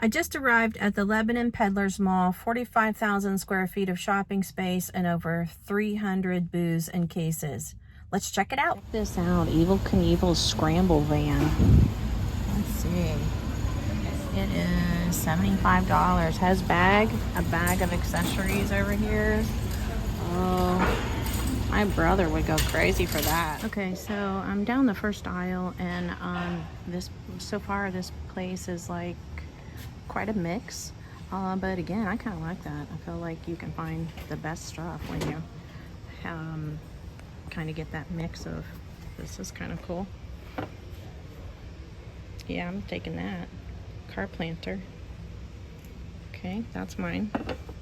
I just arrived at the Lebanon Peddlers Mall, 45,000 square feet of shopping space and over 300 booths and cases. Let's check it out. Check this out, Evel Knievel's scramble van. Let's see. It is $75. Has a bag of accessories over here. Oh, my brother would go crazy for that. Okay, so I'm down the first aisle, and so far this place is like quite a mix, but again, I kind of like that. I feel like you can find the best stuff when you kind of get that mix of. This is kind of cool. Yeah, I'm taking that. Car planter. Okay, that's mine.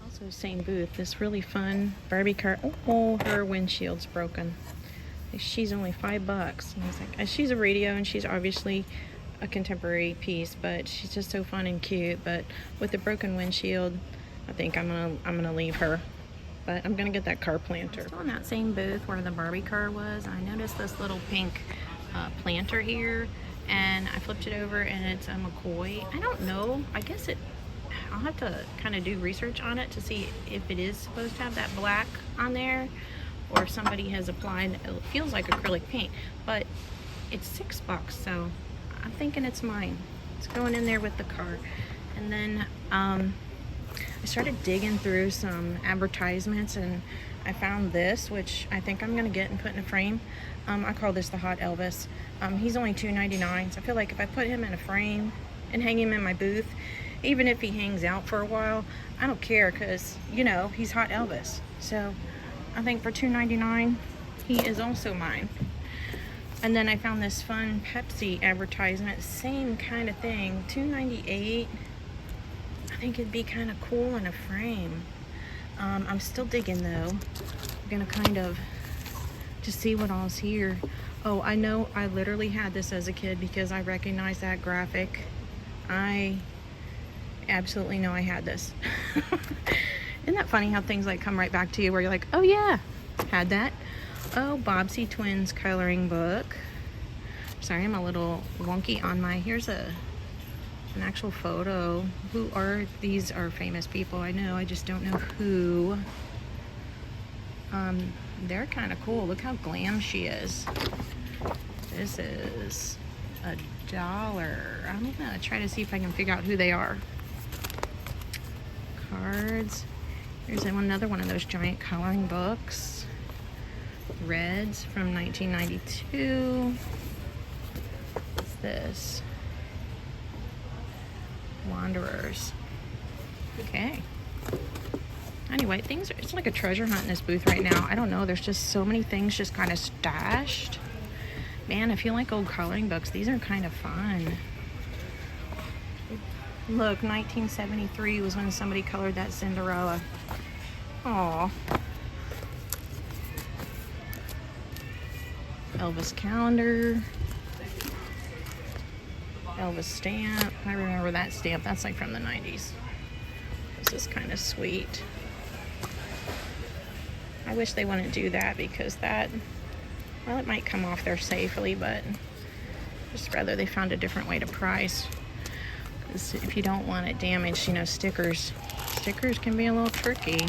Also same booth, this really fun Barbie car. Oh, her windshield's broken. She's only $5. And I was like, she's a radio and she's obviously a contemporary piece, but she's just so fun and cute. But with the broken windshield, I think I'm gonna leave her. But I'm gonna get that car planter. Still in that same booth where the Barbie car was, I noticed this little pink planter here, and I flipped it over and it's a McCoy. I don't know, I guess I'll have to kind of do research on it to see if it is supposed to have that black on there, or if somebody has applied, it feels like acrylic paint, but it's $6, so I'm thinking it's mine. It's going in there with the car. And then I started digging through some advertisements, and I found this, which I think I'm gonna get and put in a frame. I call this the Hot Elvis. He's only $2.99, so I feel like if I put him in a frame and hang him in my booth, even if he hangs out for a while, I don't care, because you know he's Hot Elvis. So I think for $2.99 he is also mine. And then I found this fun Pepsi advertisement, same kind of thing, $2.98. I think it'd be kind of cool in a frame. I'm still digging though. I'm gonna kind of just see what all's here. Oh, I know I literally had this as a kid because I recognize that graphic. I absolutely know I had this. Isn't that funny how things like come right back to you where you're like, oh yeah, had that. Oh, Bobbsey Twins coloring book. Sorry, I'm a little wonky on my, here's an actual photo. Who are, these are famous people, I know, I just don't know who. They're kind of cool. Look how glam she is. This is $1. I'm gonna try to see if I can figure out who they are. Cards. Here's another one of those giant coloring books. Reds from 1992. What's this? Wanderers. Okay. Anyway, it's like a treasure hunt in this booth right now. I don't know, there's just so many things just kind of stashed. Man, if you like old coloring books, these are kind of fun. Look, 1973 was when somebody colored that Cinderella. Aww. Elvis calendar. Elvis stamp. I remember that stamp. That's like from the 90s. This is kind of sweet. I wish they wouldn't do that because that, well, it might come off there safely, but just rather they found a different way to price. Because if you don't want it damaged, you know, stickers can be a little tricky.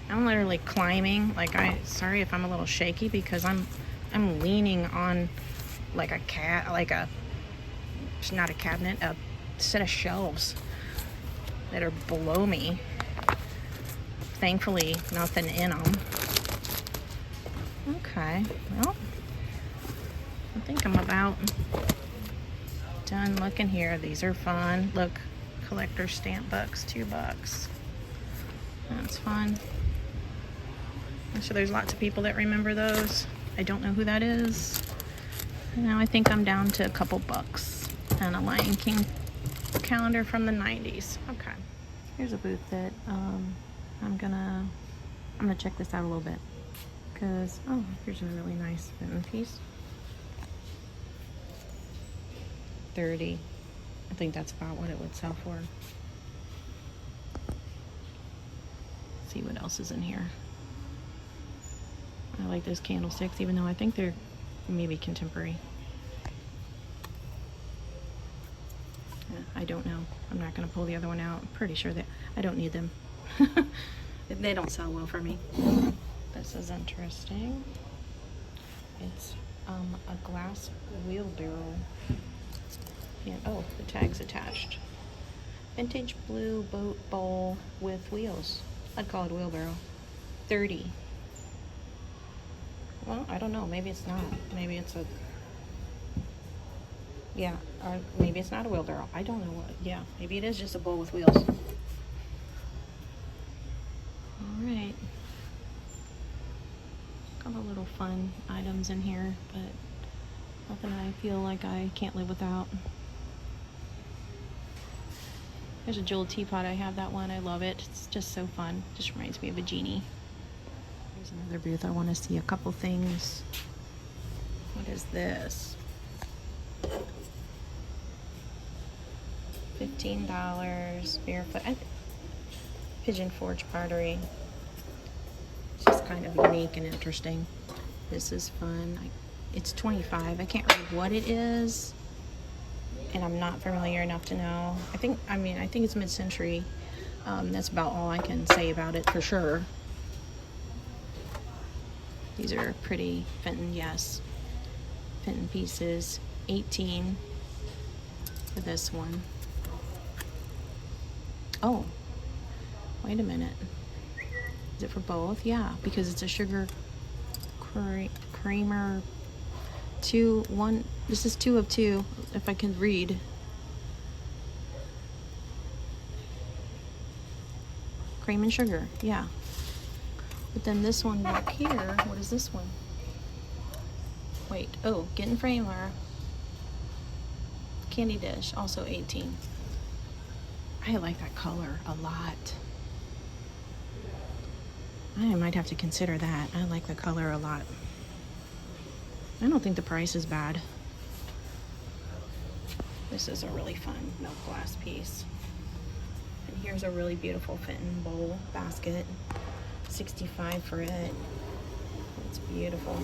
I'm literally climbing, like sorry if I'm a little shaky because I'm leaning on like it's not a cabinet, a set of shelves that are below me. Thankfully, nothing in them. Okay, well, I think I'm about done looking here. These are fun. Look, collector stamp books, $2. That's fun. I'm sure there's lots of people that remember those. I don't know who that is. Now I think I'm down to a couple bucks. And a Lion King calendar from the 90s. Okay. Here's a booth that I'm gonna check this out a little bit. Because, oh, here's a really nice mitten piece. 30. I think that's about what it would sell for. Let's see what else is in here. I like those candlesticks, even though I think they're maybe contemporary. Yeah, I don't know. I'm not gonna pull the other one out. I'm pretty sure that I don't need them. They don't sell well for me. This is interesting. It's a glass wheelbarrow. And oh, the tag's attached. Vintage blue boat bowl with wheels. I'd call it a wheelbarrow. 30. Well, I don't know. Maybe it's not. Maybe it's a... Yeah, or maybe it's not a wheelbarrow. I don't know what... Yeah, maybe it is just a bowl with wheels. Alright. Couple little fun items in here, but nothing I feel like I can't live without. There's a jeweled teapot. I have that one. I love it. It's just so fun. Just reminds me of a genie. There's another booth. I want to see a couple things. What is this? $15. Barefoot. Pigeon Forge pottery. It's just kind of unique and interesting. This is fun. It's $25. I can't read what it is, and I'm not familiar enough to know. I think it's mid-century. That's about all I can say about it for sure. These are pretty Fenton, yes. Fenton pieces. 18 for this one. Oh, wait a minute. Is it for both? Yeah, because it's a sugar creamer. This is 2 of 2, if I can read. Cream and sugar, yeah. But then this one back here, what is this one? Wait, oh, Getting Framer. Candy dish, also 18. I like that color a lot. I might have to consider that. I like the color a lot. I don't think the price is bad. This is a really fun milk glass piece. And here's a really beautiful Fenton bowl basket. $65 for it. It's beautiful.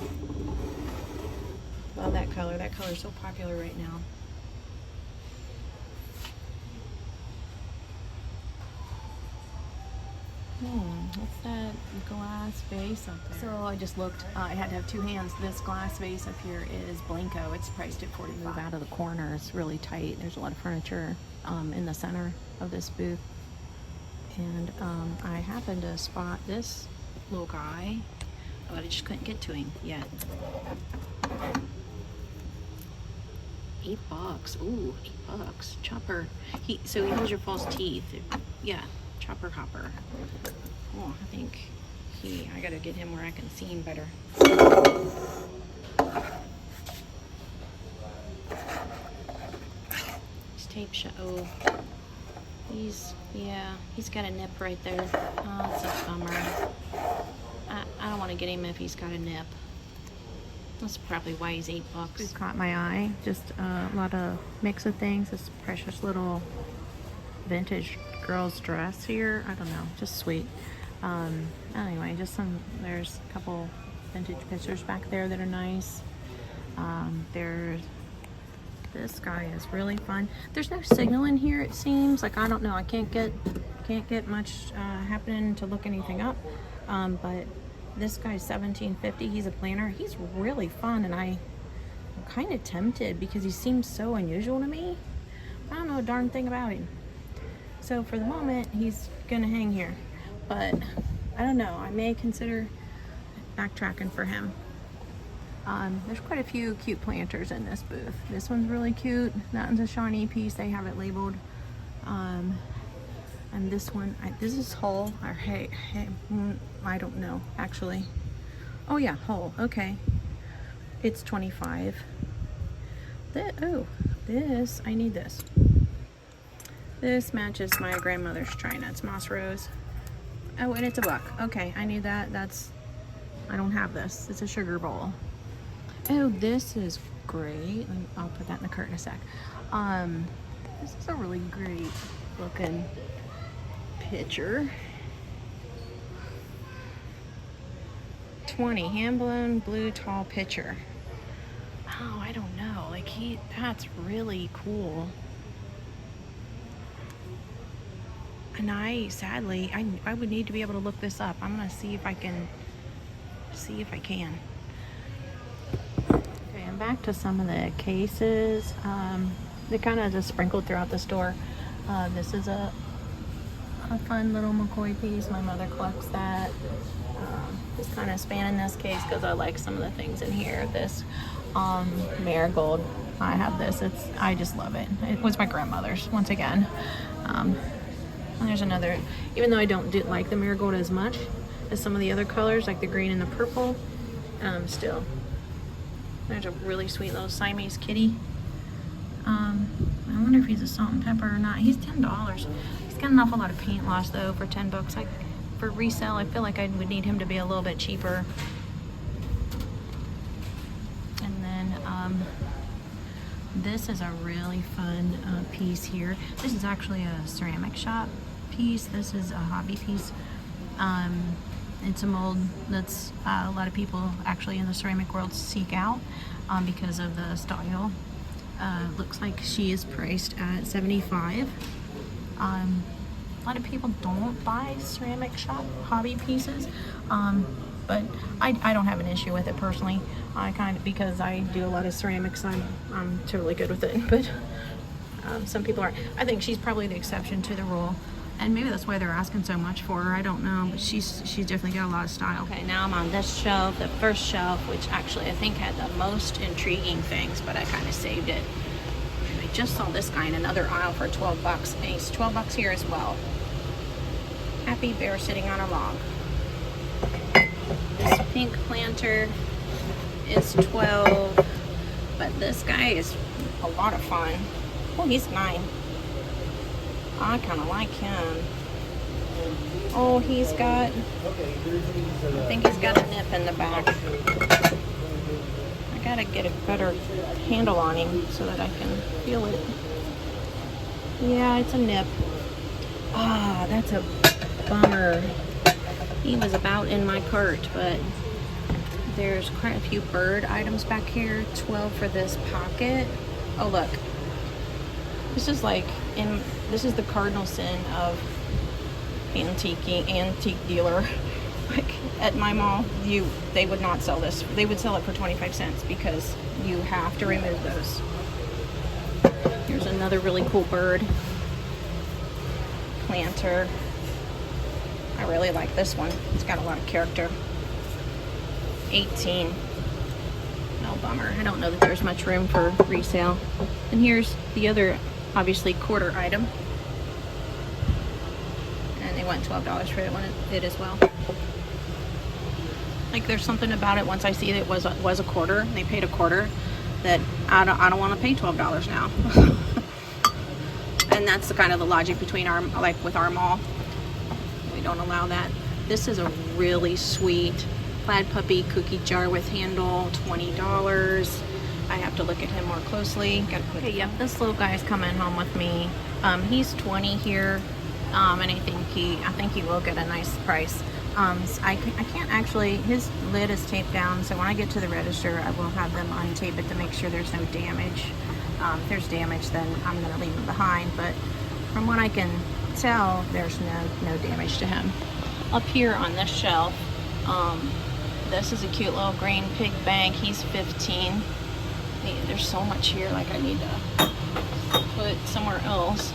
Love that color. That color is so popular right now. What's that glass vase up there? So I just looked. I had to have 2 hands. This glass vase up here is Blanco. It's priced at $45. Move out of the corner. It's really tight. There's a lot of furniture in the center of this booth. And I happened to spot this little guy, but I just couldn't get to him yet. $8. Ooh, $8. Chopper. So he holds your false teeth. Yeah. Chopper hopper. Oh, I think I gotta get him where I can see him better. He's tape shut. Oh, he's got a nip right there. Oh, it's a bummer. I don't want to get him if he's got a nip. That's probably why he's $8. It caught my eye. Just a lot of mix of things. This precious little vintage girl's dress here. I don't know, just sweet. Anyway, there's a couple vintage pictures back there that are nice. There's this guy is really fun. There's no signal in here, it seems. Like, I don't know, I can't get much happening to look anything up. But this guy's $17.50. He's a planner. He's really fun, and I'm kind of tempted because he seems so unusual to me. I don't know a darn thing about him. So for the moment, he's gonna hang here, but I don't know. I may consider backtracking for him. There's quite a few cute planters in this booth. This one's really cute. That one's a Shawnee piece. They have it labeled. And this one, this is Hull, or hey, I don't know, actually. Oh yeah, Hull, okay. It's $25. This, I need this. This matches my grandmother's china. It's moss rose. Oh, and it's $1. Okay, I need that. I don't have this. It's a sugar bowl. Oh, this is great. I'll put that in the cart in a sec. This is a really great looking pitcher. 20 hand-blown blue tall pitcher. Oh, I don't know. Like that's really cool. And sadly, I would need to be able to look this up. I'm gonna see if I can. Okay, I'm back to some of the cases. They kind of just sprinkled throughout the store. This is a fun little McCoy piece. My mother collects that. Just kind of spanning this case because I like some of the things in here. This marigold, I have this. I just love it. It was my grandmother's once again. And there's another, even though I don't like the marigold as much as some of the other colors, like the green and the purple, still. There's a really sweet little Siamese kitty. I wonder if he's a salt and pepper or not. He's $10. He's got an awful lot of paint loss though for 10 bucks. For resale, I feel like I would need him to be a little bit cheaper. And then this is a really fun piece here. This is actually a ceramic shop piece. This is a hobby piece. It's a mold that's a lot of people actually in the ceramic world seek out because of the style. Looks like she is priced at $75. A lot of people don't buy ceramic shop hobby pieces, but I don't have an issue with it personally. Because I do a lot of ceramics, I'm totally good with it. But some people aren't. I think she's probably the exception to the rule, and maybe that's why they're asking so much for her. I don't know, but she's definitely got a lot of style. Okay, now I'm on this shelf, the first shelf, which actually I think had the most intriguing things, but I kind of saved it. I just saw this guy in another aisle for 12 bucks, and he's 12 bucks here as well. Happy bear sitting on a log. This pink planter is 12, but this guy is a lot of fun. Oh, he's 9. I kind of like him. Oh, I think he's got a nip in the back. I gotta get a better handle on him so that I can feel it. Yeah, it's a nip. Ah, that's a bummer. He was about in my cart, but there's quite a few bird items back here. 12 for this pocket. Oh, look. This is this is the cardinal sin of antique dealer. Like at my mall, they would not sell this. They would sell it for 25 cents because you have to remove those. Here's another really cool bird planter. I really like this one. It's got a lot of character. 18. No bummer. I don't know that there's much room for resale. And here's the other, obviously, quarter item. And they went $12 for it as well. Like there's something about it, once I see that it was a quarter, they paid a quarter, that I don't want to pay $12 now. And that's the kind of the logic between with our mall. We don't allow that. This is a really sweet plaid puppy cookie jar with handle, $20. I have to look at him more closely. Okay, yep, this little guy's coming home with me. He's 20 here, and I think he will get a nice price. I can't actually, his lid is taped down, so when I get to the register, I will have them untape it to make sure there's no damage. If there's damage, then I'm going to leave him behind, but from what I can tell, there's no damage to him. Up here on this shelf, this is a cute little green pig bank. He's 15. There's so much here, like I need to put somewhere else.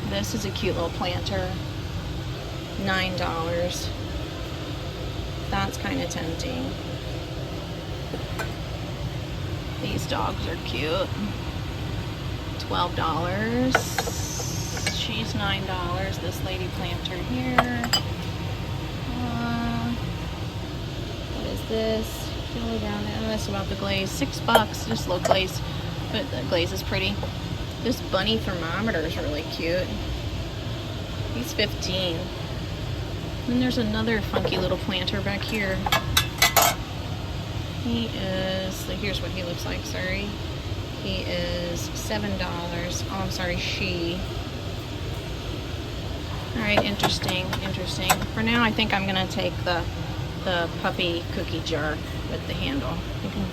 This is a cute little planter. $9. That's kind of tempting. These dogs are cute. $12. She's $9. This lady planter here. What is this? Go down there. That's about the glaze. $6. Just low glaze, but the glaze is pretty. This bunny thermometer is really cute. He's 15. Then there's another funky little planter back here. He is, here's what he looks like, sorry. He is $7. Oh, I'm sorry, she. Alright, interesting. For now, I think I'm going to take the puppy cookie jar with the handle.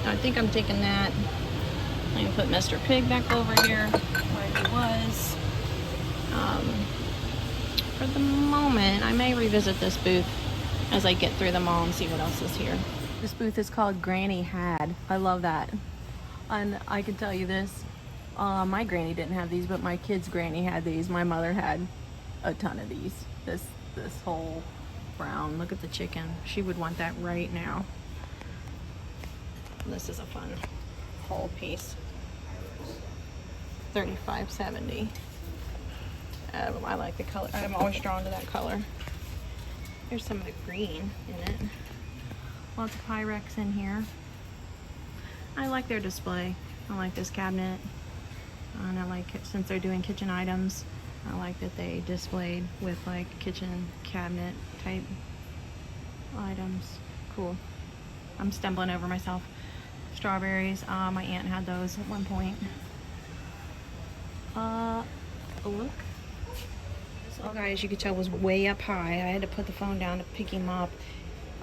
I think I'm taking that. I'm going to put Mr. Pig back over here where he was. for the moment. I may revisit this booth as I get through them all and see what else is here. This booth is called Granny Had. I love that. And I can tell you this, my granny didn't have these, but my kid's granny had these. My mother had a ton of these. This whole brown, look at the chicken. She would want that right now. This is a fun whole piece. $35.70. I like the color. I'm always drawn to that color. There's some of the green in it. Lots of Pyrex in here. I like their display. I like this cabinet. And I like it since they're doing kitchen items. I like that they displayed with like kitchen cabinet type items. Cool. I'm stumbling over myself. Strawberries. My aunt had those at one point. Look. This little guy, as you could tell, was way up high. I had to put the phone down to pick him up.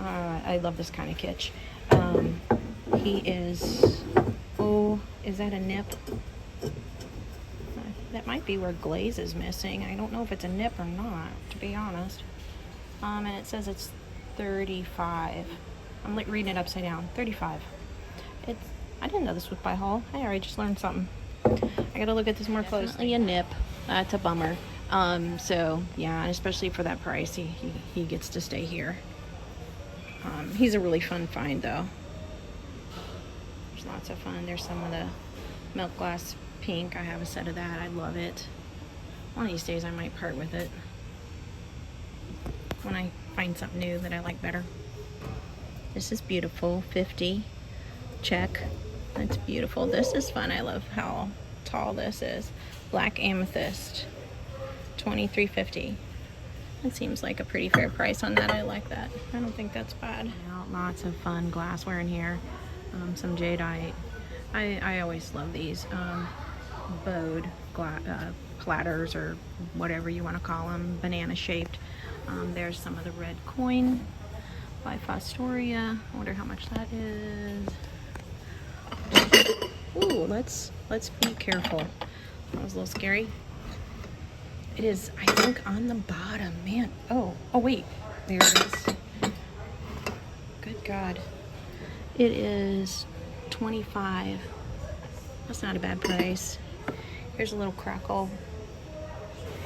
I love this kind of kitsch. He is, oh, is that a nip? That might be where glaze is missing. I don't know if it's a nip or not, to be honest. And it says it's 35. I'm like reading it upside down. 35. I didn't know this was by Hall. Hey, I already just learned something. I gotta look at this more closely. Definitely a nip. That's a bummer. So yeah, and especially for that price, he gets to stay here. He's a really fun find though. There's lots of fun. There's some of the milk glass pink. I have a set of that. I love it. One of these days I might part with it when I find something new that I like better. This is beautiful. 50. Check. That's beautiful. This is fun. I love how tall this is. Black amethyst. $23.50. It seems like a pretty fair price on that. I like that. I don't think that's bad. Lots of fun glassware in here. Some jadeite. I always love these bowed platters or whatever you want to call them, banana shaped. There's some of the red coin by Fostoria. I wonder how much that is. Ooh, let's be careful. That was a little scary. It is, I think, on the bottom, man. Oh wait, there it is. Good God. It is $25. That's not a bad price. Here's a little crackle.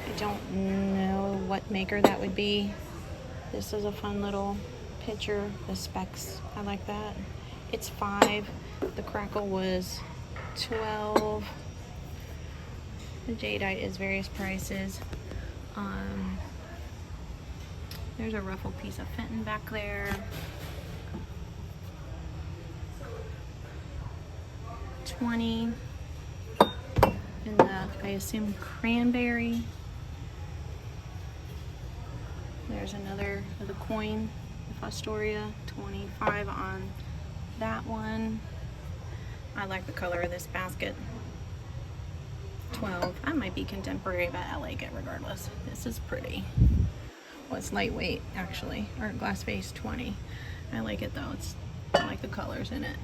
I don't know what maker that would be. This is a fun little picture. The specs, I like that. It's $5. The crackle was $12. The jadeite is various prices. There's a ruffled piece of Fenton back there. $20. And I assume cranberry. There's another of the coin, the Fostoria. $25 on that one. I like the color of this basket. $12. I might be contemporary, but I like it regardless. This is pretty. Well, it's lightweight actually. Art glass vase, $20. I like it though. I like the colors in it.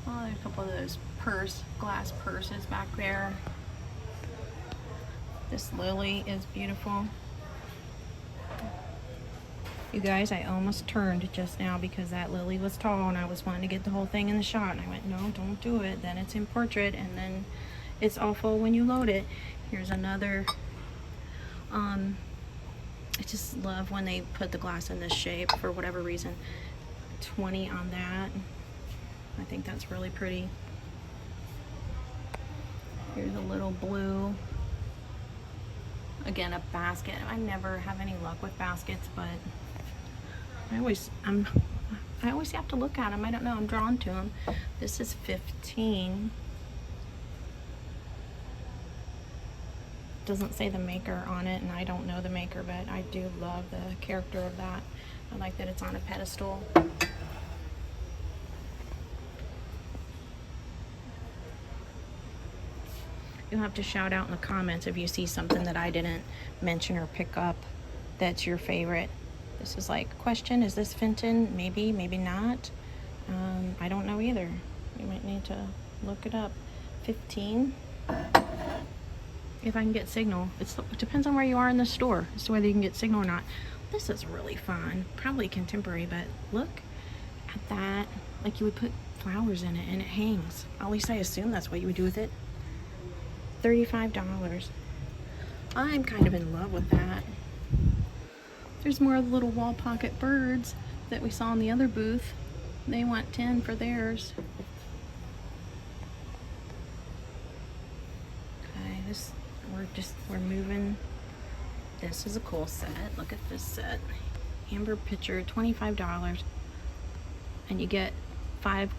Oh, there's a couple of those glass purses back there. This lily is beautiful. You guys, I almost turned just now because that lily was tall and I was wanting to get the whole thing in the shot. And I went, no, don't do it. Then it's in portrait and then it's awful when you load it. Here's another. I just love when they put the glass in this shape for whatever reason. $20 on that. I think that's really pretty. Here's a little blue. Again, a basket. I never have any luck with baskets, but I always have to look at them. I don't know. I'm drawn to them. This is $15. Doesn't say the maker on it, and I don't know the maker, but I do love the character of that. I like that it's on a pedestal. You'll have to shout out in the comments if you see something that I didn't mention or pick up that's your favorite. This is like, question, is this Fenton? Maybe, maybe not. I don't know either. You might need to look it up. $15. if I can get signal. It depends on where you are in the store as to whether you can get signal or not. This is really fun. Probably contemporary, but look at that. Like you would put flowers in it and it hangs. At least I assume that's what you would do with it. $35. I'm kind of in love with that. There's more of the little wall pocket birds that we saw in the other booth. They want 10 for theirs. Okay, we're moving. This is a cool set. Look at this set. Amber pitcher, $25. And you get 5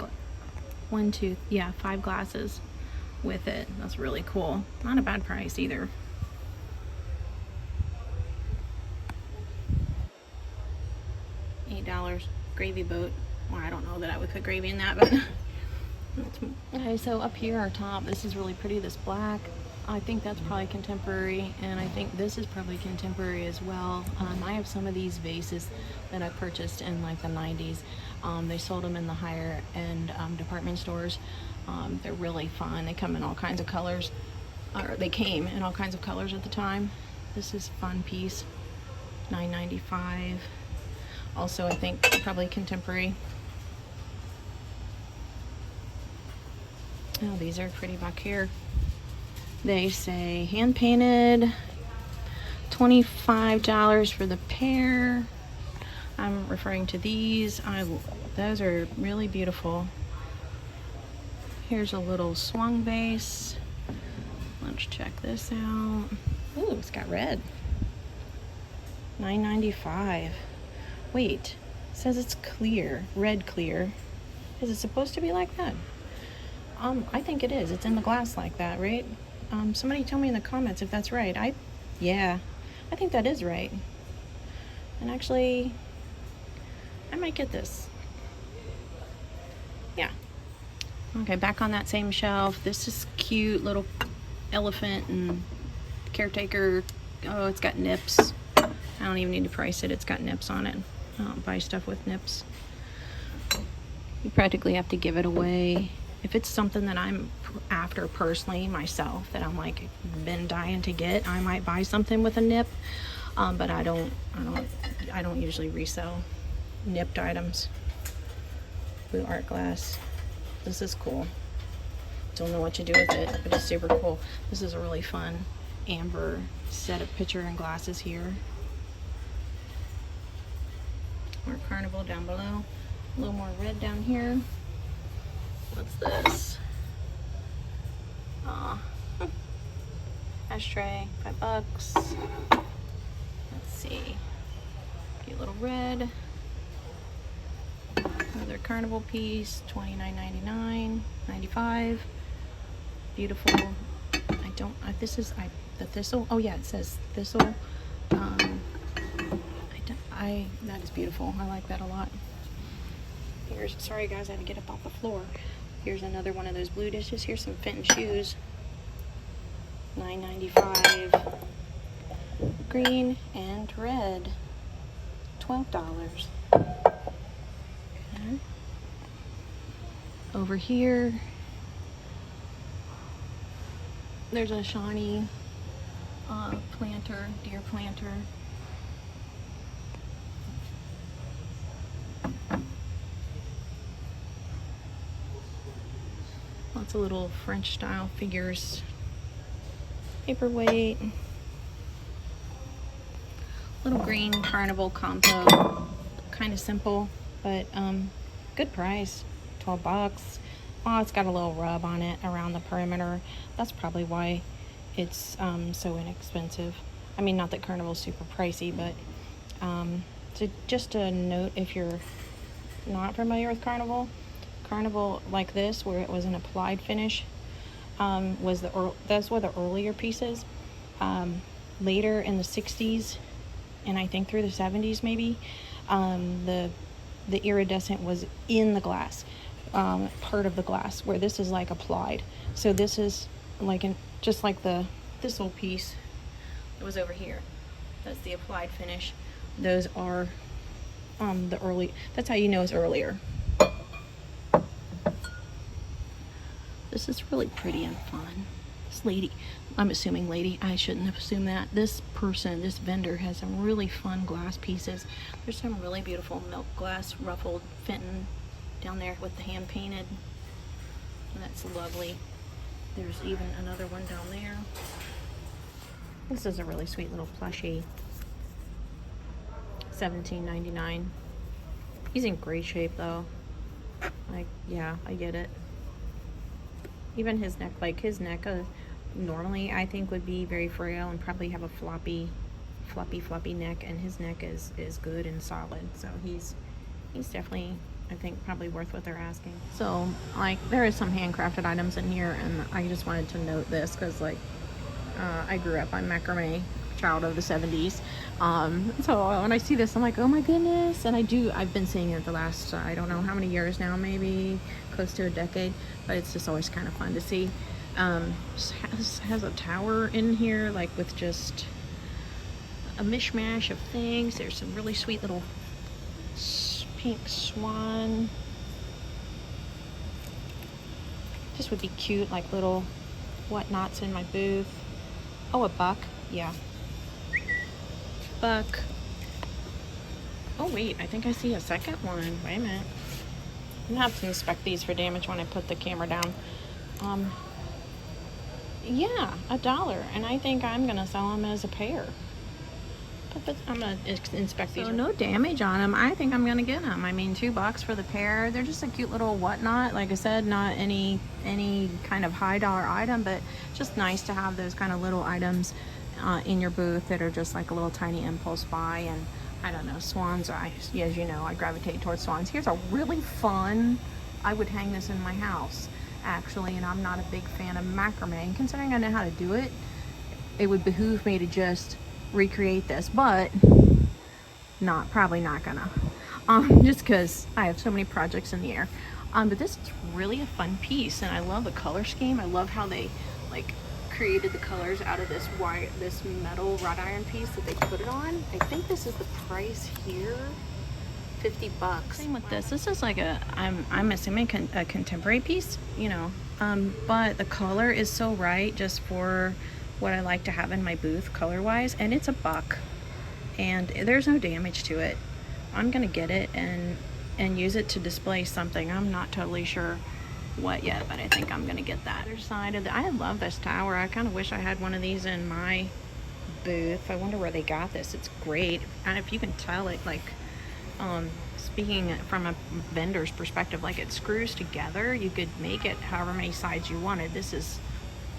glasses with it. That's really cool. Not a bad price either. $8 gravy boat. Well, I don't know that I would put gravy in that, but okay, so up here our top, this is really pretty, this black. I think that's probably contemporary, and I think this is probably contemporary as well. I have some of these vases that I purchased in like the 90s. They sold them in the higher end department stores. They're really fun. They come in all kinds of colors, or they came in all kinds of colors at the time. This is a fun piece, $9.95. Also, I think probably contemporary. Oh, these are pretty back here. They say hand painted, $25 for the pair. I'm referring to these. Those are really beautiful. Here's a little swung vase. Let's check this out. Ooh, it's got red. $9.95. Wait, it says it's clear, red clear. Is it supposed to be like that? I think it is. It's in the glass like that, right? Somebody tell me in the comments if that's right. Yeah, I think that is right. And actually, I might get this. Yeah. Okay, back on that same shelf. This is cute, little elephant and caretaker. Oh, it's got nips. I don't even need to price it. It's got nips on it. I don't buy stuff with nips. You practically have to give it away. If it's something that I'm after personally myself, that I'm like been dying to get, I might buy something with a nip. But I don't usually resell nipped items. Blue art glass. This is cool. Don't know what to do with it, but it's super cool. This is a really fun amber set of pitcher and glasses here. More carnival down below. A little more red down here. What's this? Ashtray, $5. Let's see. Cute little red. Another carnival piece, $29.99, $95. Beautiful. The thistle. Oh yeah, it says thistle. That is beautiful. I like that a lot. Sorry guys, I had to get up off the floor. Here's another one of those blue dishes. Here's some Fenton shoes. $9.95. Green and red. $12. Okay. Over here, there's a Shawnee planter, deer planter. Lots of little French style figures. Paperweight. Little green carnival compo. Kind of simple, but good price. $12. Oh, it's got a little rub on it around the perimeter. That's probably why it's so inexpensive. I mean, not that Carnival's super pricey, but so just a note, if you're not familiar with Carnival like this, where it was an applied finish, those were the earlier pieces. Later in the 60s, and I think through the 70s maybe, the iridescent was in the glass, part of the glass, where this is like applied. So this is like just like this whole piece that was over here. That's the applied finish. Those are the early. That's how you know it's earlier. This is really pretty and fun. I'm assuming lady, I shouldn't have assumed that. This person, this vendor has some really fun glass pieces. There's some really beautiful milk glass ruffled Fenton down there with the hand painted. And that's lovely. There's even another one down there. This is a really sweet little plushie. $17.99. He's in great shape though. Like, yeah, I get it. Even his neck, like his neck normally I think would be very frail and probably have a floppy neck, and his neck is good and solid. So he's definitely, I think, probably worth what they're asking. So like there is some handcrafted items in here, and I just wanted to note this because like I grew up on macrame, child of the 70s. So when I see this I'm like, oh my goodness. And I've been seeing it the last I don't know how many years now, maybe close to a decade, but it's just always kind of fun to see. Has a tower in here, like with just a mishmash of things. There's some really sweet little pink swan. This would be cute, like little whatnots in my booth. Oh, a buck. Yeah. Buck. Oh wait, I think I see a second one. Wait a minute. I'm gonna have to inspect these for damage when I put the camera down. Yeah, $1, and I think I'm gonna sell them as a pair. But I'm gonna inspect these. So no damage on them. I think I'm gonna get them. I mean, $2 for the pair. They're just a cute little whatnot. Like I said, not any kind of high dollar item, but just nice to have those kind of little items in your booth that are just like a little tiny impulse buy. And I don't know, swans are, as you know, I gravitate towards swans. Here's a really fun, I would hang this in my house actually, and I'm not a big fan of macrame, and considering I know how to do it, it would behoove me to just recreate this, but probably not gonna, just because I have so many projects in the air. But this is really a fun piece, and I love the color scheme. I love how they like created the colors out of this metal wrought iron piece that they put it on. I think this is the price here, $50. Same with this. This is like I'm assuming a contemporary piece, you know, but the color is so right just for what I like to have in my booth color wise, and it's $1, and there's no damage to it. I'm gonna get it and use it to display something. I'm not totally sure what yet, but I think I'm gonna get that. Other side of I love this tower. I kind of wish I had one of these in my booth. I wonder where they got this. It's great, and if you can tell it, like speaking from a vendor's perspective, like it screws together. You could make it however many sides you wanted. This is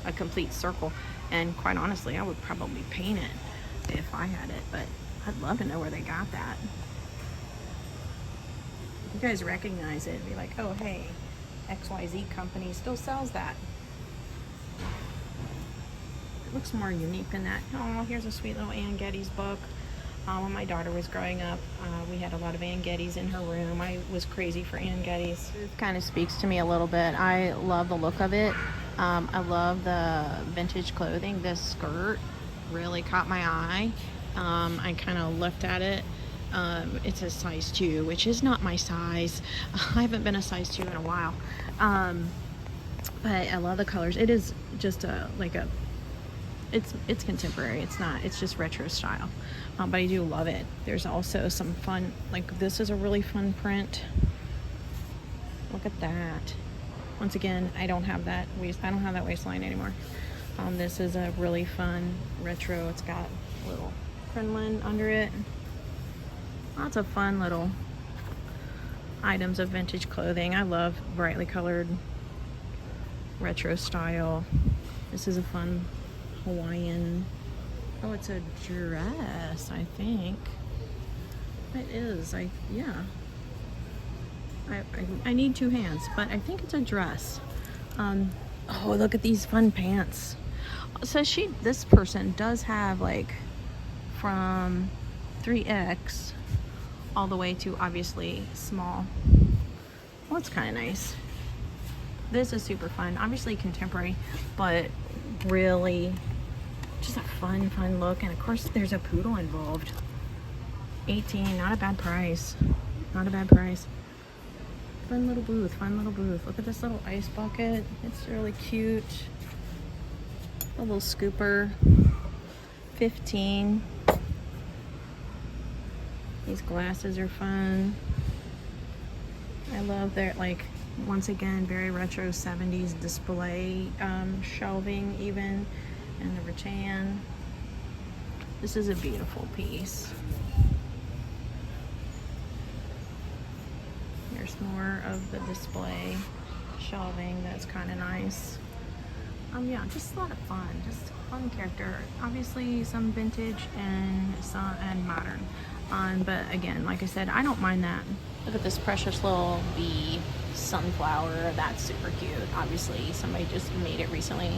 a complete circle, and quite honestly I would probably paint it if I had it, but I'd love to know where they got that. If you guys recognize it, be like, oh hey, XYZ company still sells that. It looks more unique than that. Oh, here's a sweet little Ann Getty's book. When my daughter was growing up, we had a lot of Ann Gettys in her room. I was crazy for Ann Gettys. It kind of speaks to me a little bit. I love the look of it. I love the vintage clothing. This skirt really caught my eye. I kind of looked at it. It's a size 2, which is not my size. I haven't been a size 2 in a while. But I love the colors. It is just it's contemporary. It's just retro style. But I do love it. There's also some fun, like this is a really fun print. Look at that. Once again, I don't have that waistline anymore. This is a really fun retro. It's got a little crinoline under it. Lots of fun little items of vintage clothing. I love brightly colored retro style. This is a fun Hawaiian. Oh, it's a dress, I think. It is. Yeah. I need 2 hands, but I think it's a dress. Oh, look at these fun pants. So this person does have like from 3X all the way to obviously small. Well, it's kind of nice. This is super fun. Obviously contemporary, but really just a fun look. And of course there's a poodle involved. $18, not a bad price. Not a bad price. Fun little booth. Look at this little ice bucket. It's really cute. A little scooper, 15. These glasses are fun. I love their, like, once again, very retro 70s display shelving even, and the rattan. This is a beautiful piece. There's more of the display shelving that's kind of nice. Yeah, just a lot of fun. Just fun character. Obviously, some vintage and modern. But again, like I said, I don't mind that. Look at this precious little bee sunflower. That's super cute. Obviously, somebody just made it recently.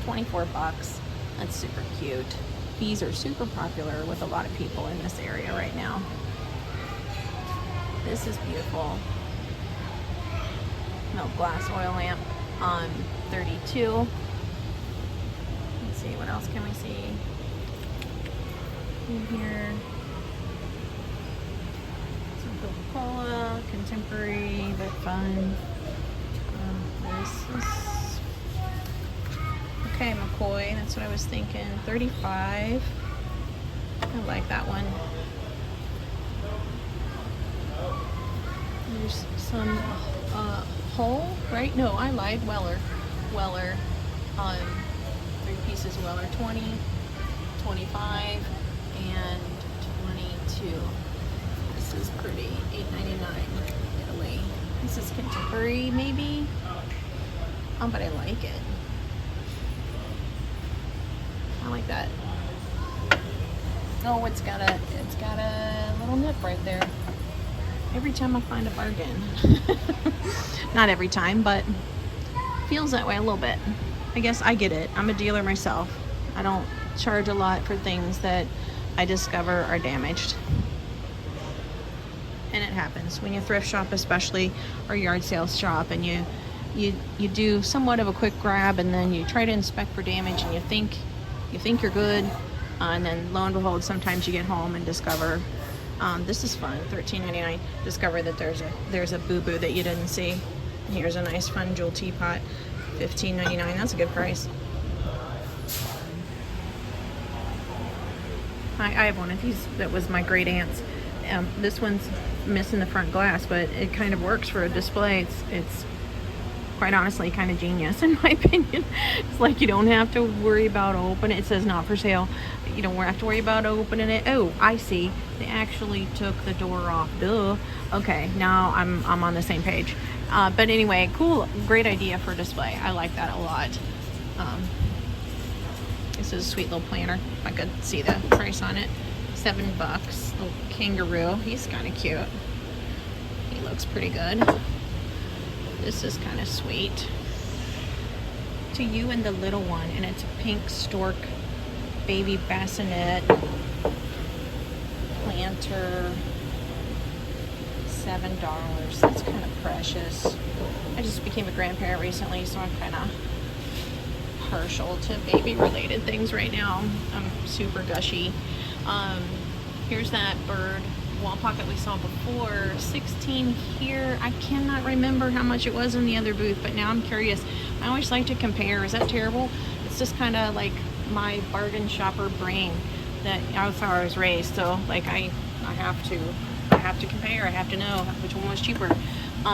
24 bucks. That's super cute. Bees are super popular with a lot of people in this area right now. This is beautiful. Milk glass oil lamp on 32. Let's see, what else can we see in here? Some Coca-Cola, contemporary but fun. This is okay, McCoy. That's what I was thinking. 35. I like that one. There's some Hull, right? No, I lied. Weller. 3 pieces of Weller. 20, 25, and 22. This is pretty. $8.99. Italy. This is contemporary, maybe. But I like it. I like that. Oh, it's got a little nip right there. Every time I find a bargain. Not every time, but feels that way a little bit. I guess I get it. I'm a dealer myself. I don't charge a lot for things that I discover are damaged. And it happens when you thrift shop, especially, or yard sales shop, and you do somewhat of a quick grab, and then you try to inspect for damage, and you think you're good, and then lo and behold, sometimes you get home and discover. This is fun. $13.99. Discover that there's a boo-boo that you didn't see. And here's a nice fun jewel teapot. $15.99. That's a good price. I have one of these that was my great aunt's. This one's missing the front glass, but it kind of works for a display. It's quite honestly kind of genius in my opinion. It's like you don't have to worry about opening it. It says not for sale. You don't have to worry about opening it. Oh, I see. They actually took the door off. Duh. Okay, now I'm on the same page. But anyway, cool. Great idea for display. I like that a lot. This is a sweet little planter. If I could see the price on it. $7. Little kangaroo. He's kind of cute. He looks pretty good. This is kind of sweet. To You and the Little One, and it's a pink stork baby bassinet planter. $7. That's kind of precious. I just became a grandparent recently, so I'm kind of partial to baby related things right now. I'm super gushy. Here's that bird wall pocket we saw before. 16 here. I cannot remember how much it was in the other booth, but now I'm curious. I always like to compare. Is that terrible? It's just kind of like my bargain shopper brain that that's how I was raised. So like I have to compare. I have to know which one was cheaper.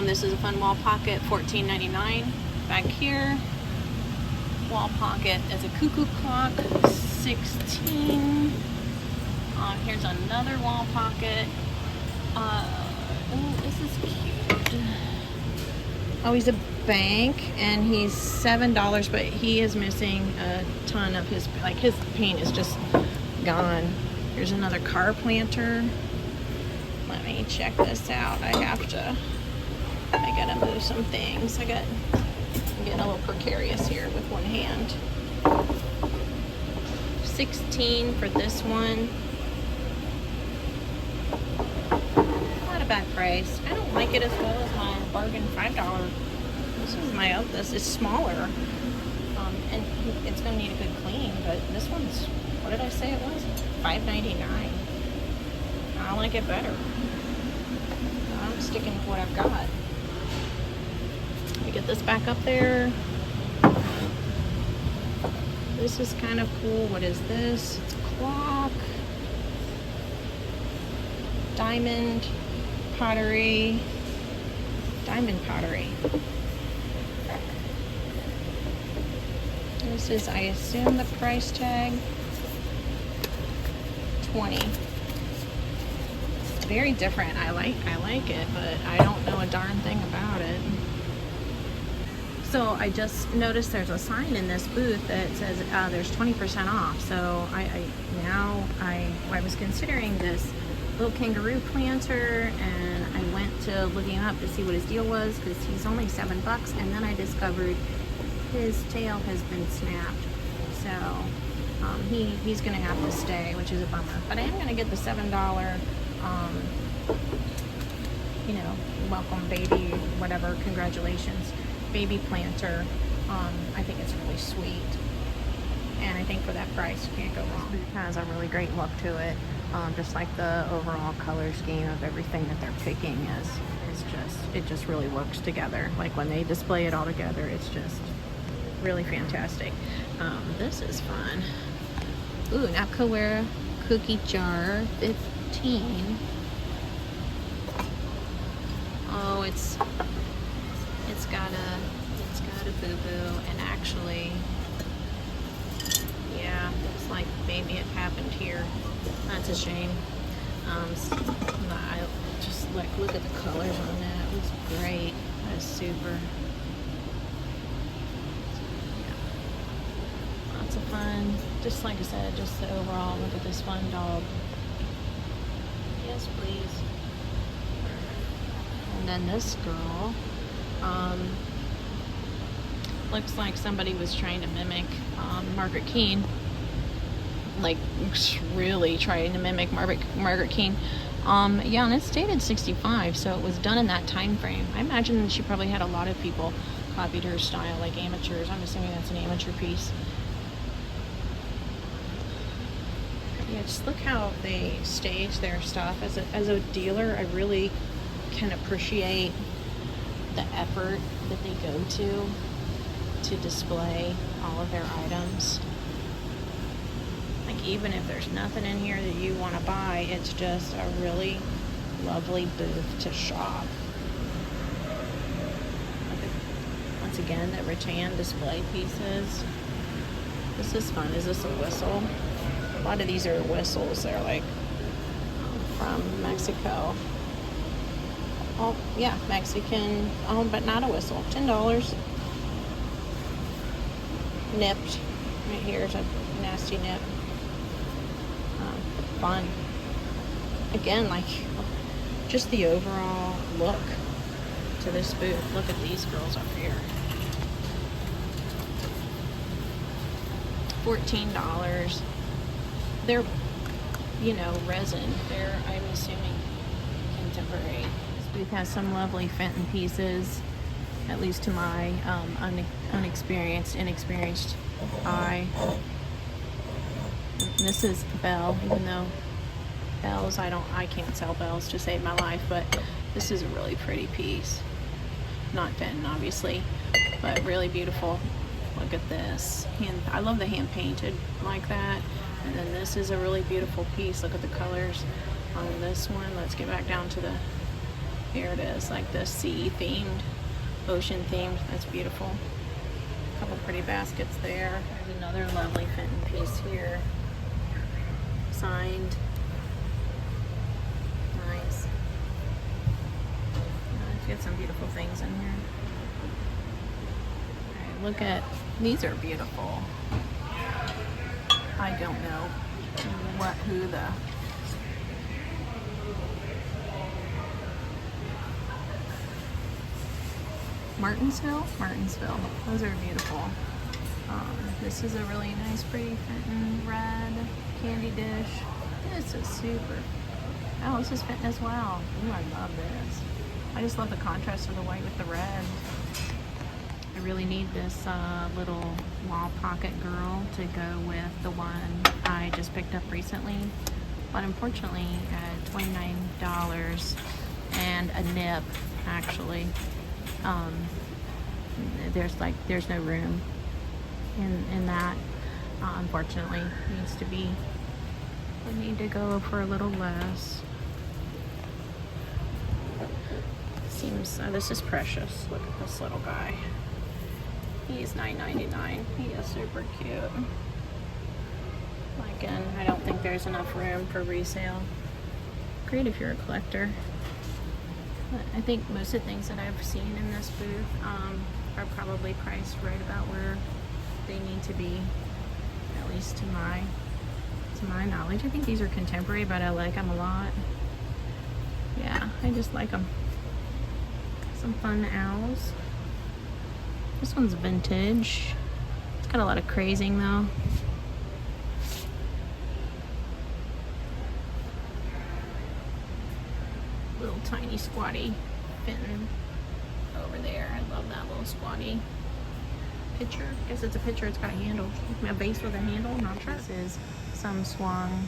This is a fun wall pocket, $14.99. Back here, wall pocket as a cuckoo clock, $16. Here's another wall pocket. Oh, this is cute. Oh, he's a bank, and he's $7, but he is missing a ton of his paint is just gone. Here's another car planter. Let me check this out. I gotta move some things. I'm getting a little precarious here with one hand. $16 for this one. Not a bad price. I don't like it as well as my bargain $5. This is smaller, and it's gonna need a good clean. But this one's, what did I say it was? $5.99. I like it better. I'm sticking with what I've got. Let me get this back up there. This is kind of cool. What is this? It's a clock. Diamond pottery. Diamond pottery. This is, I assume, the price tag. 20. It's very different. I like it, but I don't know a darn thing about it. So I just noticed there's a sign in this booth that says there's 20% off. So I was considering this little kangaroo planter, and I went to looking him up to see what his deal was, because he's only $7, and then I discovered his tail has been snapped. So he's gonna have to stay, which is a bummer. But I am gonna get the $7, you know, welcome baby, whatever, congratulations, baby planter. I think it's really sweet, and I think for that price you can't go wrong. It has a really great look to it, just like the overall color scheme of everything that they're picking it just really works together. Like when they display it all together, it's just really fantastic. This is fun. Ooh, Napkawara cookie jar, 15. Oh, it's got a boo-boo, and actually, yeah, looks like maybe it happened here. That's a shame. I just look at the colors on that. It was great. That is super. Yeah. Lots of fun. Just like I said, just the overall look at this fun dog. Yes, please. And then this girl, looks like somebody was trying to mimic Margaret Keane, like really trying to mimic Margaret Keane. Yeah, and it's dated 65, so it was done in that time frame. I imagine she probably had a lot of people copied her style, like amateurs. I'm assuming that's an amateur piece. Yeah, just look how they stage their stuff. As a dealer, I really can appreciate the effort that they go to display all of their items. Like, even if there's nothing in here that you want to buy, it's just a really lovely booth to shop. Once again, the rattan display pieces. This is fun. Is this a whistle? A lot of these are whistles. They're like from Mexico. Oh, yeah, Mexican, but not a whistle. $10. Nipped. Right here's a nasty nip. Fun. Again, like, just the overall look to this booth. Look at these girls up here. $14. They're, you know, resin. They're, I'm assuming, contemporary. This booth has some lovely Fenton pieces, at least to my inexperienced eye. This is Belle, even though bells, I can't sell bells to save my life, but this is a really pretty piece. Not Fenton, obviously, but really beautiful. Look at this. I love the hand painted like that. And then this is a really beautiful piece. Look at the colors on this one. Let's get back down to here it is, like the sea themed, ocean themed. That's beautiful. A couple pretty baskets there. There's another lovely Fenton piece here. Signed. Nice. Let's get some beautiful things in here. Alright, look at, these are beautiful. I don't know who the Martinsville? Those are beautiful. This is a really nice, pretty Fenton red candy dish. This is super. Oh, this is Fenton as well. Ooh, I love this. I just love the contrast of the white with the red. I really need this little wall pocket girl to go with the one I just picked up recently. But unfortunately, at $29 and a nip, actually. There's no room in that. unfortunately, needs to be, we need to go for a little less. Seems, oh, this is precious. Look at this little guy. He's $9.99. He is super cute. Again, I don't think there's enough room for resale. Great if you're a collector. But I think most of the things that I've seen in this booth are probably priced right about where they need to be, at least to my knowledge. I think these are contemporary, but I like them a lot. Yeah, I just like them. Some fun owls. This one's vintage. It's got a lot of crazing though. Little tiny squatty fin over there. I love that little squatty picture. Guess it's a picture. It's got a handle, a base with a handle. Not sure. This is some swung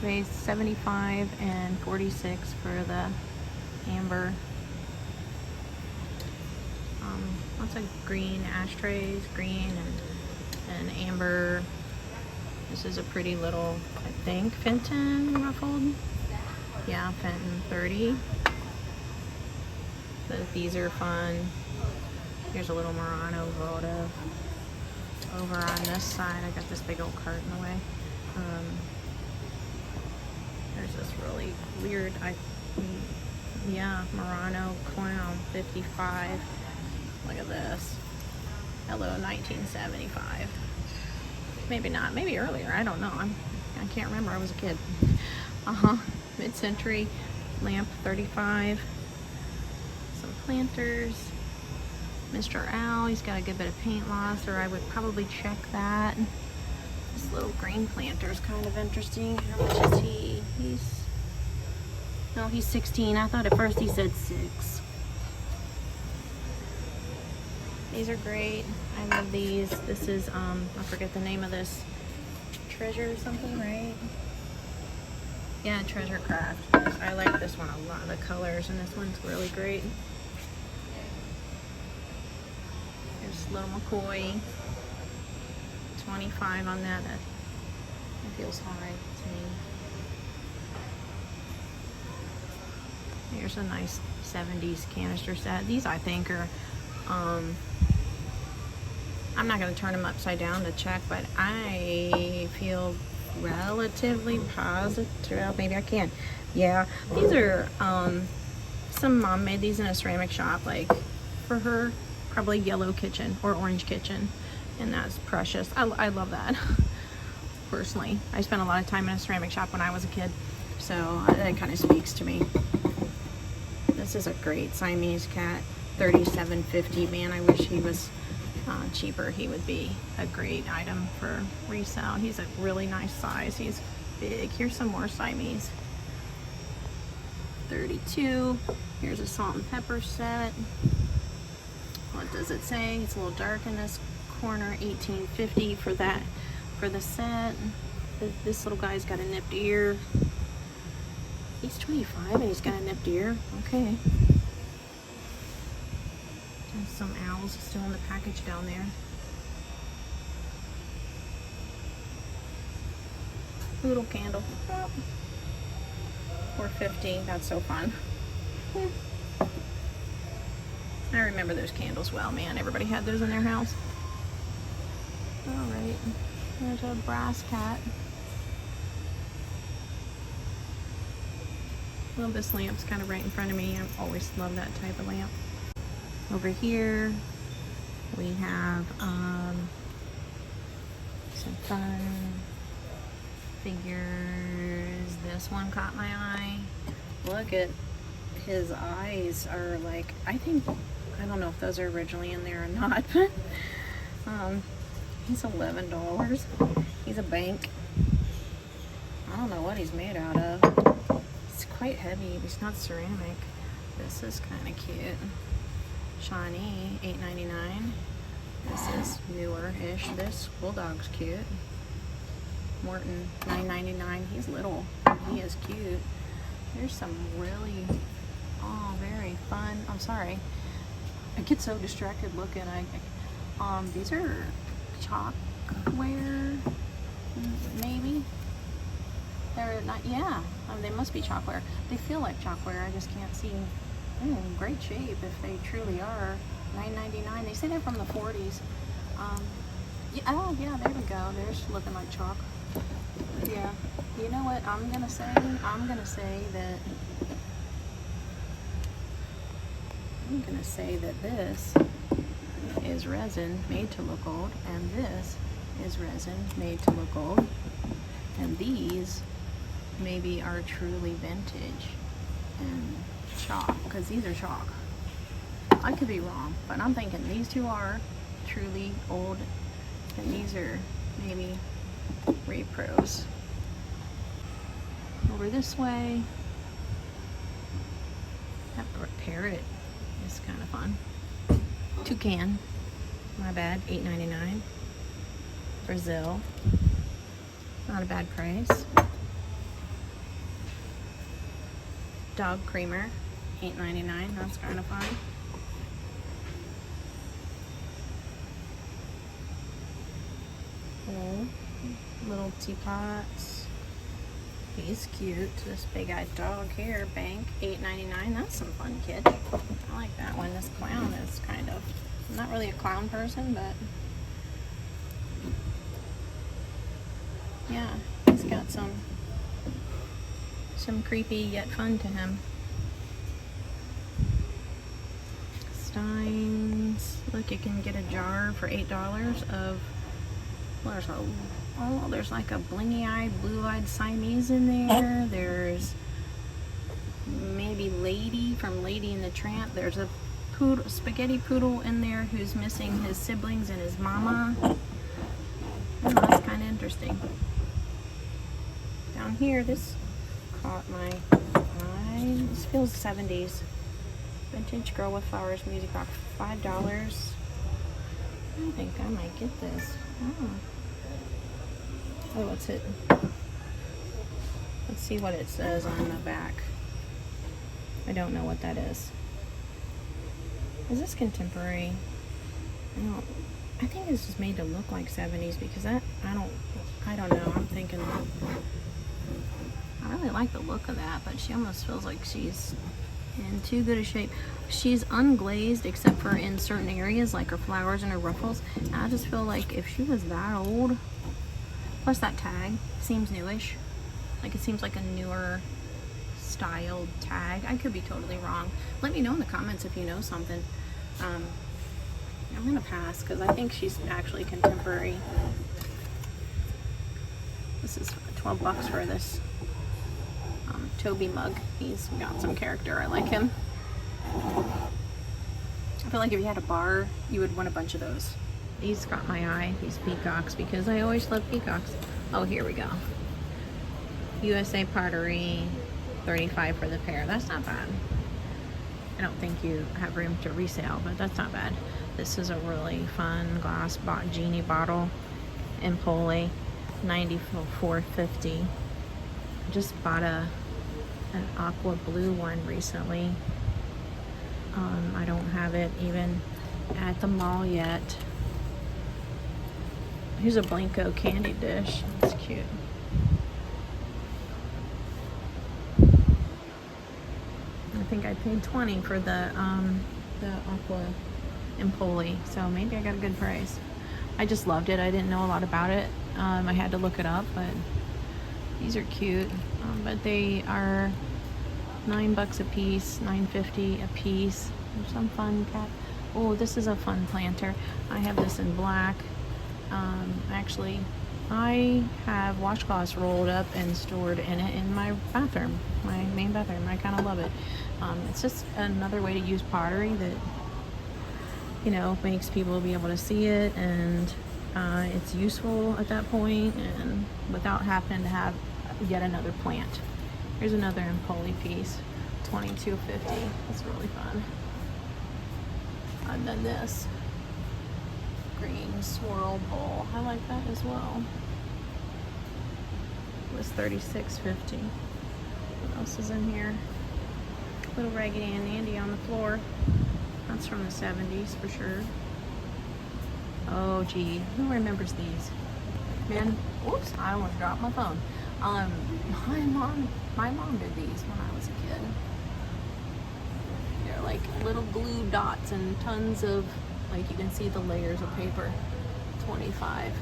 base, 75 and 46 for the amber. Lots of green ashtrays, green and amber. This is a pretty little, I think, Fenton ruffled. Yeah, Fenton 30. So these are fun. Here's a little Murano votive. Over on this side, I got this big old cart in the way. There's this really weird, yeah, Murano clown 55. Look at this. Hello, 1975. Maybe not, maybe earlier, I don't know. I can't remember, I was a kid. Mid-century lamp 35. Some planters. Mr. Owl, he's got a good bit of paint loss, or I would probably check that. This little green planter is kind of interesting. How much is he? He's 16. I thought at first he said 6. These are great. I love these. This is, I forget the name of this. Treasure something, right? Yeah, Treasure Craft. I like this one a lot. The colors in this one's really great. There's little McCoy. 25 on that. That feels high to me. Here's a nice 70s canister set. These I think are, I'm not going to turn them upside down to check, but I feel relatively positive. Maybe I can. Yeah, these are, some mom made these in a ceramic shop, like for her, probably yellow kitchen or orange kitchen, and that's precious. I love that. Personally, I spent a lot of time in a ceramic shop when I was a kid, so that kind of speaks to me. This is a great Siamese cat, $37.50. Man, I wish he was cheaper. He would be a great item for resale. He's a really nice size. He's big. Here's some more Siamese. 32. Here's a salt and pepper set. What does it say? It's a little dark in this corner. $18.50 for that, for the set. This little guy's got a nipped ear. He's 25 and he's got a nipped ear. Okay. And some owls still in the package down there. Poodle candle. Oh. $4.50. That's so fun. I remember those candles well, man. Everybody had those in their house. Alright. There's a brass cat. Well, this lamp's kind of right in front of me. I've always loved that type of lamp. Over here, we have some fun figures. This one caught my eye. Look at his eyes are like, I don't know if those are originally in there or not, but he's $11. He's a bank. I don't know what he's made out of. It's quite heavy. It's not ceramic. This is kind of cute. Shiny, $8.99. This is newer-ish. This bulldog's cute. Morton, $9.99. He's little. He is cute. There's some really, very fun. I'm sorry. I get so distracted looking. These are chalk chalkware, maybe. They're not, yeah, they must be chalkware. They feel like chalkware, I just can't see. They're in great shape if they truly are. $9.99. They say they're from the 40s. Yeah, oh yeah, there we go. They're just looking like chalk. Yeah. You know what I'm gonna say? I'm gonna say that this is resin made to look old, and this is resin made to look old, and these maybe are truly vintage and chalk, because these are chalk. I could be wrong, but I'm thinking these two are truly old, and these are maybe repros. Over this way, that parrot is kind of fun. Toucan, my bad, $8.99. Resale, not a bad price. Dog creamer, $8.99. That's kind of fun. Oh, little teapots. He's cute. This big-eyed dog here, Bank, $8.99. That's some fun, kid. I like that one. This clown is kind of, I'm not really a clown person, but yeah, he's got some creepy yet fun to him. Steins. Look, you can get a jar for $8 of, there's like a blingy-eyed, blue-eyed Siamese in there. There's maybe Lady from Lady and the Tramp. There's a poodle, spaghetti poodle in there who's missing his siblings and his mama. Oh, that's kind of interesting. Down here, this caught my eye. This feels 70s. Vintage Girl with Flowers music box, $5. I think I might get this. Oh, what's it? Let's see what it says on the back. I don't know what that is. Is this contemporary? I think this is made to look like 70s because I don't know. I'm thinking, I really like the look of that, but she almost feels like she's in too good a shape. She's unglazed except for in certain areas like her flowers and her ruffles. And I just feel like if she was that old, plus that tag seems newish. Like it seems like a newer styled tag. I could be totally wrong. Let me know in the comments if you know something. I'm gonna pass because I think she's actually contemporary. This is $12 for this Toby mug. He's got some character. I like him. I feel like if you had a bar, you would want a bunch of those. These got my eye, these peacocks, because I always love peacocks. Oh, here we go. USA Pottery, $35 for the pair. That's not bad. I don't think you have room to resale, but that's not bad. This is a really fun glass genie bottle in Poly, $94.50. Just bought an aqua blue one recently. I don't have it even at the mall yet. Here's a Blanco candy dish. It's cute. I think I paid $20 for the aqua Empoli, so maybe I got a good price. I just loved it. I didn't know a lot about it. I had to look it up, but these are cute. But they are $9 a piece, $9.50 a piece. There's some fun cat. Oh, this is a fun planter. I have this in black. Actually, I have washcloths rolled up and stored in it in my bathroom, my main bathroom. I kind of love it. It's just another way to use pottery that, you know, makes people be able to see it, and it's useful at that point, and without having to have yet another plant. Here's another Empoli piece, $22.50. That's really fun. And then this green swirl bowl, I like that as well. It was $36.50. What else is in here? Little Raggedy Ann Andy on the floor. That's from the 70s for sure. Oh gee, who remembers these? And whoops, I almost dropped my phone. My mom did these when I was a kid. They're like little glue dots and tons of, like, you can see the layers of paper. 25.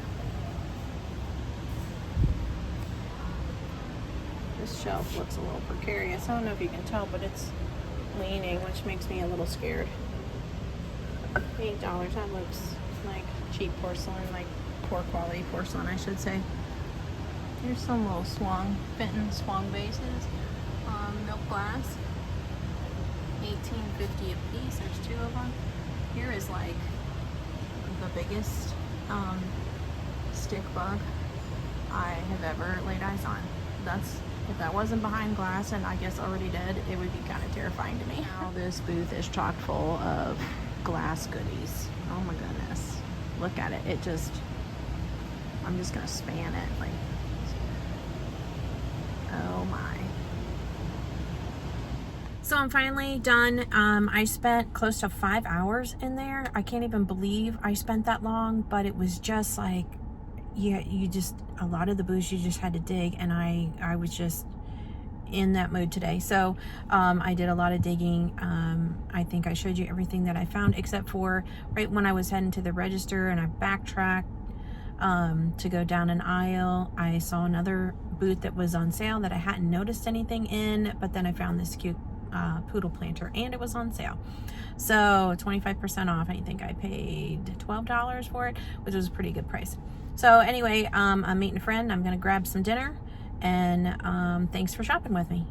This shelf looks a little precarious. I don't know if you can tell, but it's leaning, which makes me a little scared. $8. That looks like cheap porcelain, like poor quality porcelain, I should say. Here's some little Fenton swung bases. Milk glass. $18.50 a piece. There's 2 of them. Here is like the biggest stick bug I have ever laid eyes on. If that wasn't behind glass and I guess already dead, it would be kind of terrifying to me. Now this booth is chock full of glass goodies. Oh my goodness. Look at it. I'm just gonna span it. Like, oh my. So I'm finally done. I spent close to 5 hours in there. I can't even believe I spent that long, but it was just like, yeah, a lot of the booths you just had to dig, and I was just in that mood today. So I did a lot of digging. I think I showed you everything that I found, except for right when I was heading to the register and I backtracked to go down an aisle. I saw another booth that was on sale that I hadn't noticed anything in, but then I found this cute poodle planter and it was on sale. So 25% off. I think I paid $12 for it, which was a pretty good price. So anyway, I'm meeting a friend. I'm gonna grab some dinner, and thanks for shopping with me.